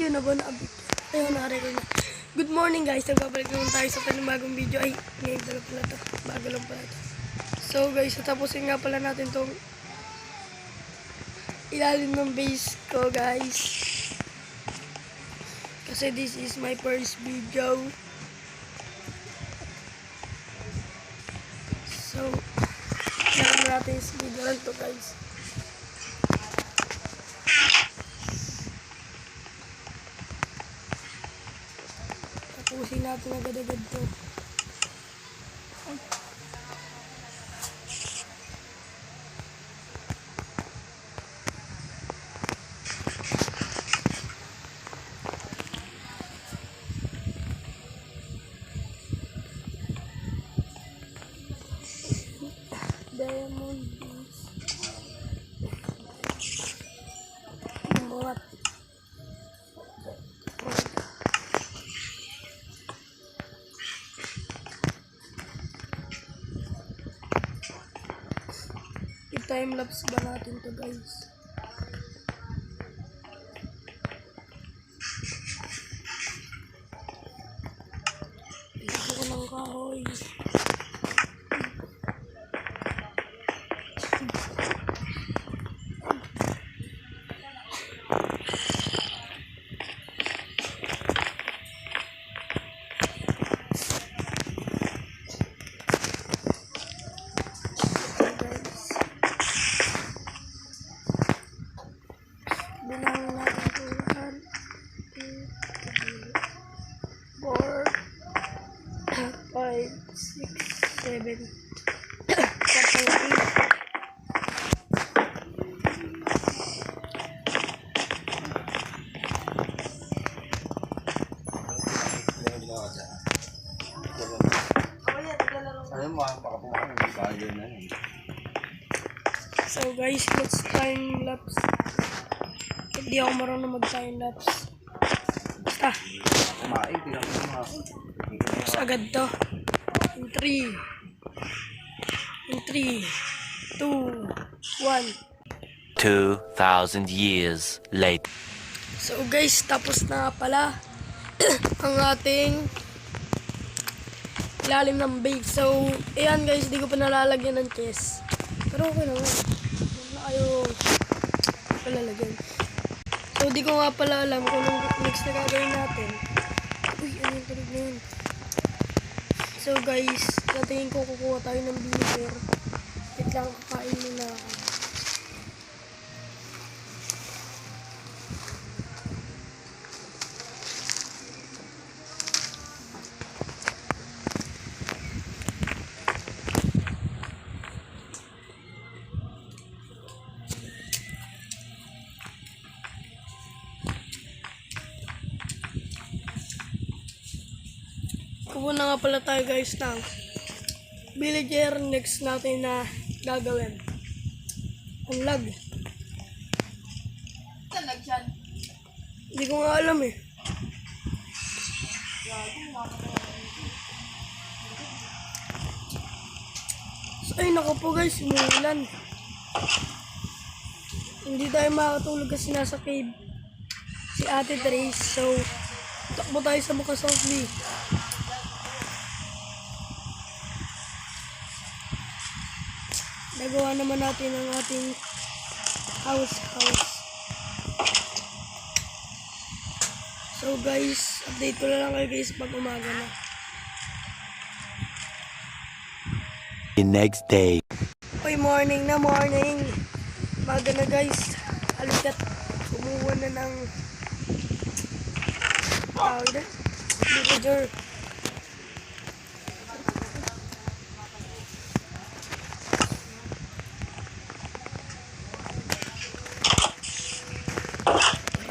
video na ba? Ayun, nakarecord na. Good morning guys, nagbabalik naman tayo sa panibagong video. Ay, ngayon lang pala to. Bago lang pala to. So guys, tapusin nga pala natin tong ilalim ng base ko guys. Kasi this is my first video. So, kailangan natin yung video lang to guys. Tapusin natin agad-agad to. Diamond beans. Buhat. I-time-lapse ba natin to guys? Ito ko ng kahoy. Bilang natin 1, 2, 4, 5, 6, 7, 8. So guys, let's time lapse. Hindi ako marunong mag-time lapse. Basta. Tapos agad to. In 3, 2, 1. 2,000 years later. So guys, tapos na pala ang ating ilalim ng bake. So, ayan guys, di ko pa nalalagyan ng chest. Pero okay naman. Huwag na kayo palalagyan. So, di ko nga pala alam kung anong next na gagawin natin. Uy, ano yung tulig na yun? So guys, natingin ko kukuha tayo ng vinegar. Wait lang, kakain muna ako. Kuha na nga pala tayo guys ng villager. Next natin na gagawin ang lag. Saan lag yan? Hindi ko nga alam eh. So ay naku po guys, umuulan. Hindi tayo makatulog kasi nasa cave si Ate Trace. So takbo tayo sa bukas softly. Nagawa naman natin ang ating house. So guys, update ko na lang kayo guys pag umaga na. The next day. Uy, morning na morning. Umaga na guys. Alikat. Kumuha na ng tawag na villager.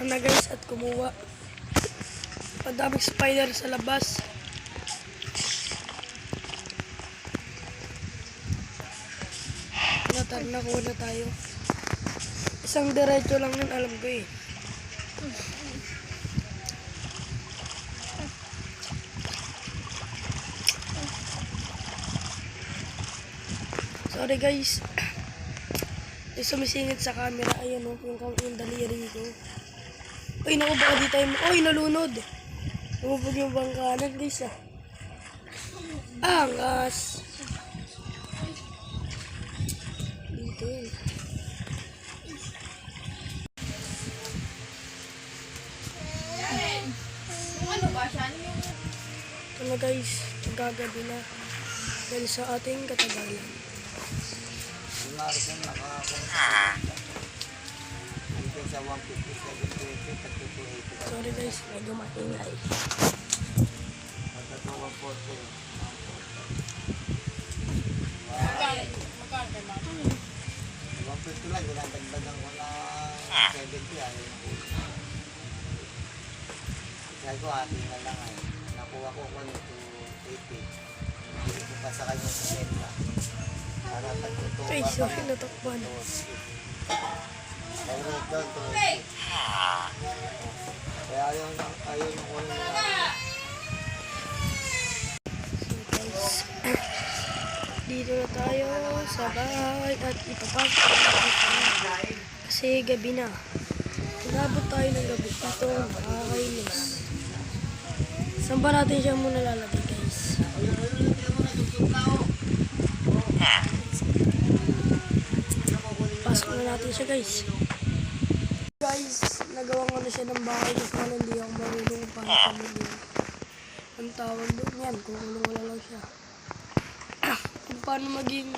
Na guys at kumuha. Padaming spider sa labas. Natar na kuha na tayo. Isang diretso lang yun, alam ko eh. Sorry guys. May sumisingit sa camera. Ayan o, yung daliri ko. Uy, naku, baka di tayo... Uy, nalunod. Lumubog yung bangkanan, guys, ah. Angas. Dito yun. Ito na, guys. Gagabi na. Dahil sa ating katagalan. Sorry, guys. Medyo maingay. Sabi ko, ating na lang ay. Nakuha ko ko nito 80. Hindi ko pa sa kanyang 60. Para tagtutuwa Ay, sorry, natakpan. Pero ito, kaya ayaw nung ko na. So, guys. Dito na tayo sa bahay at ipapasok natin kasi gabi na. Inabot tayo ng gabi. Ito, nakakainis. Saan ba natin siya muna lalagay, guys? Pasok na natin siya, guys. Guys, nagawa ko na siya ng bahay kasi wala hindi ako marunong kung paano pamilya. Ang tawag doon yan, kung wala lang siya. Kung paano maging...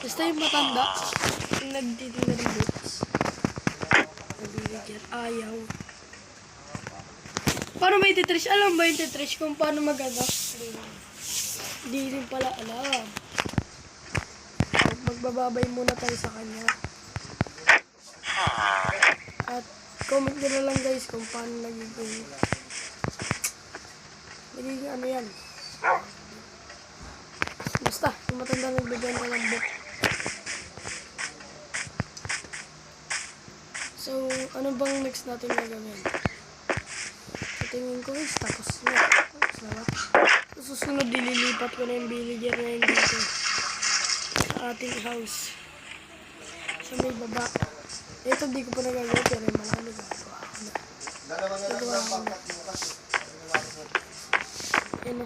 Basta yung matanda, yung nagtitingnan ng books. Nabibigyan, ayaw. Paano ba yung Tetris? Alam ba yung Tetris kung paano mag-anak? Hindi rin pala alam. Magbababay muna tayo sa kanya. At comment nyo na lang, guys, kung paano nagiging ano yan. Basta, yung matanda nagbigyan ka ng book. So, ano bang next natin gagawin? Tingin ko, guys, tapos na. Sarap. Susunod, dililipat ko na yung villager na yun dito. Sa ating house. Sa may baba. Ito, di ko pa nagagawa, pero yung malaki nagagawa ko na. Nagagawa ko na. Yan o.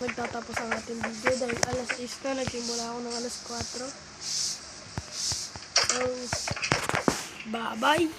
Magtatapos ang ating video dahil alas 6 na. Nagsimula ako ng alas 4. So, bye-bye!